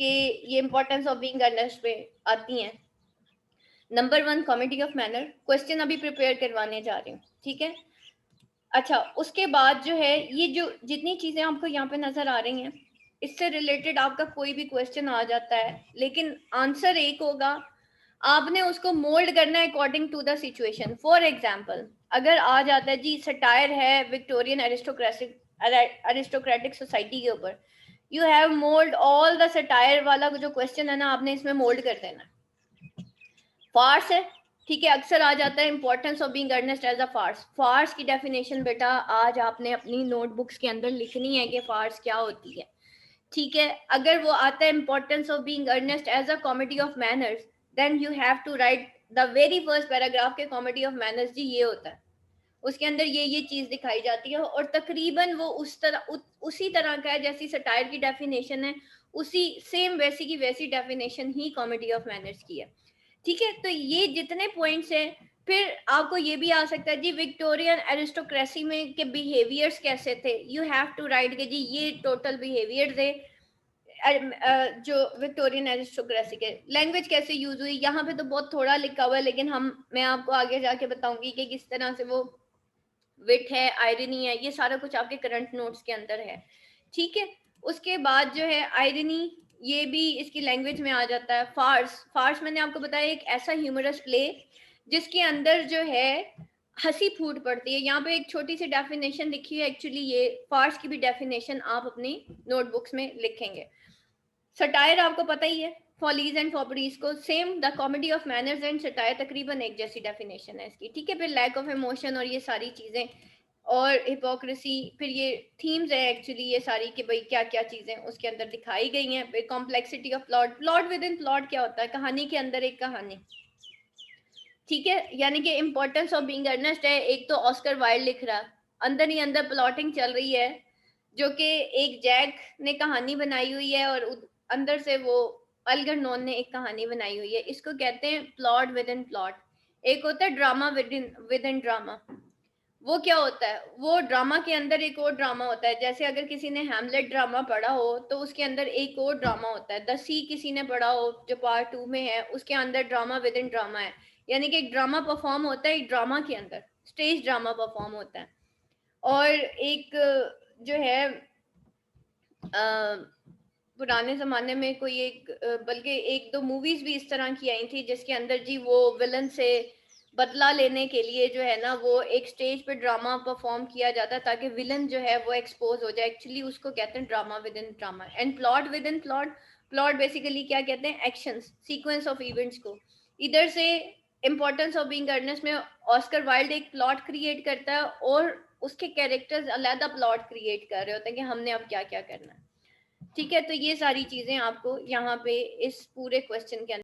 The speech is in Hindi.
कि ये इंपॉर्टेंस ऑफ बीइंग अर्नेस्ट पे आती हैं। Number 1 comedy of manner, question अभी प्रिपेयर करवाने जा रही हूँ, ठीक है। अच्छा, उसके बाद जो है ये जो जितनी चीजें आपको यहाँ पे नजर आ रही हैं, इससे रिलेटेड आपका कोई भी क्वेश्चन आ जाता है, लेकिन आंसर एक होगा, आपने उसको मोल्ड करना है according to the situation. For example, अगर आ जाता है जी सटायर है विक्टोरियन अरिस्टोक्रेटिक सोसाइटी के ऊपर, you have mould all the satire वाला जो क्वेश्चन है ना, आपने इसमें मोल्ड कर देना। फार्स है, ठीक है, अक्सर आ जाता है importance of being Earnest as a farce. Farce की डेफिनेशन बेटा आज आपने अपनी नोटबुक्स के अंदर लिखनी है कि फार्स क्या होती है, ठीक है। अगर वो आता है importance of being Earnest as a comedy of manners, then you have to write the very first paragraph के कॉमेडी ऑफ मैनर्स जी ये होता है, उसके अंदर ये चीज दिखाई जाती है, और तकरीबन वो उसी तरह का है जैसी सटायर की डेफिनेशन है, उसी सेम वैसी की वैसी definition he comedy of manners की है, ठीक है। तो ये जितने पॉइंट्स हैं, फिर आपको ये भी आ सकता है जी विक्टोरियन एरिस्टोक्रेसी में के बिहेवियर्स कैसे थे, यू हैव टू राइट के जी ये टोटल बिहेवियर थे जो विक्टोरियन एरिस्टोक्रेसी के। लैंग्वेज कैसे यूज हुई, यहाँ पे तो बहुत थोड़ा लिखा हुआ है, लेकिन मैं आपको आगे जाके बताऊंगी कि किस तरह से वो विट है, आयरनी है, ये सारा कुछ आपके करंट नोट्स के अंदर है, ठीक है। उसके बाद जो है आयरनी, ये भी इसकी लैंग्वेज में आ जाता है। फार्स, फार्स मैंने आपको बताया एक ऐसा ह्यूमरस प्ले जिसके अंदर जो है हंसी फूट पड़ती है। यहाँ पे एक छोटी सी डेफिनेशन लिखी है, एक्चुअली ये फार्स की भी डेफिनेशन आप अपनी नोटबुक्स में लिखेंगे। सटायर आपको पता ही है, फॉलीज एंड फॉपरीज को same the comedy of manners and satire तकरीबन एक जैसी डेफिनेशन है इसकी, ठीक है। फिर लैक ऑफ इमोशन और ये सारी चीजें, और हिपोक्रेसी, फिर ये थीम्स है एक्चुअली ये सारी कि भाई क्या क्या चीजें उसके अंदर दिखाई गई हैं। फिर complexity of plot, plot with in plot क्या होता है, कहानी के अंदर एक कहानी, ठीक है। यानी कि इंपॉर्टेंस ऑफ बीइंग अर्नेस्ट है, एक तो ऑस्कर वाइल्ड लिख रहा, अंदर ही अंदर प्लॉटिंग चल रही है, जो कि एक जैक ने कहानी बनाई हुई है और अंदर से वो अलगरनोन ने एक कहानी बनाई हुई है। इसको कहते हैं प्लॉट विद इन प्लॉट। एक होता है ड्रामा विद इन ड्रामा। वो क्या होता है, वो ड्रामा के अंदर एक और ड्रामा होता है। जैसे अगर किसी ने हैमलेट ड्रामा पढ़ा हो तो उसके अंदर एक और ड्रामा होता है। द सी किसी ने पढ़ा हो जो पार्ट 2 में है, उसके अंदर ड्रामा विद इन ड्रामा है। यानी कि एक ड्रामा परफॉर्म होता है, एक ड्रामा के अंदर स्टेज ड्रामा परफॉर्म होता है। और एक जो है पुराने जमाने में कोई एक बल्कि एक दो मूवीज भी इस तरह की आई थी जिसके अंदर जी वो विलन से बदला लेने के लिए जो है ना वो एक स्टेज पे ड्रामा परफॉर्म किया जाता है ताकि विलन जो है वो एक्सपोज हो जाए। एक्चुअली उसको कहते हैं drama with in drama. And plot with in plot, plot basically क्या कहते हैं, एक्शंस, सीक्वेंस ऑफ इवेंट्स को। इधर से इंपॉर्टेंस ऑफ बीइंग अर्नेस्ट में ऑस्कर वाइल्ड एक प्लॉट क्रिएट करता है और उसके कैरेक्टर्स अलग प्लॉट क्रिएट कर रहे होते हैं कि हमने अब क्या क्या करना है, ठीक है। तो ये सारी चीजें आपको यहाँ पे इस पूरे क्वेश्चन के अंदर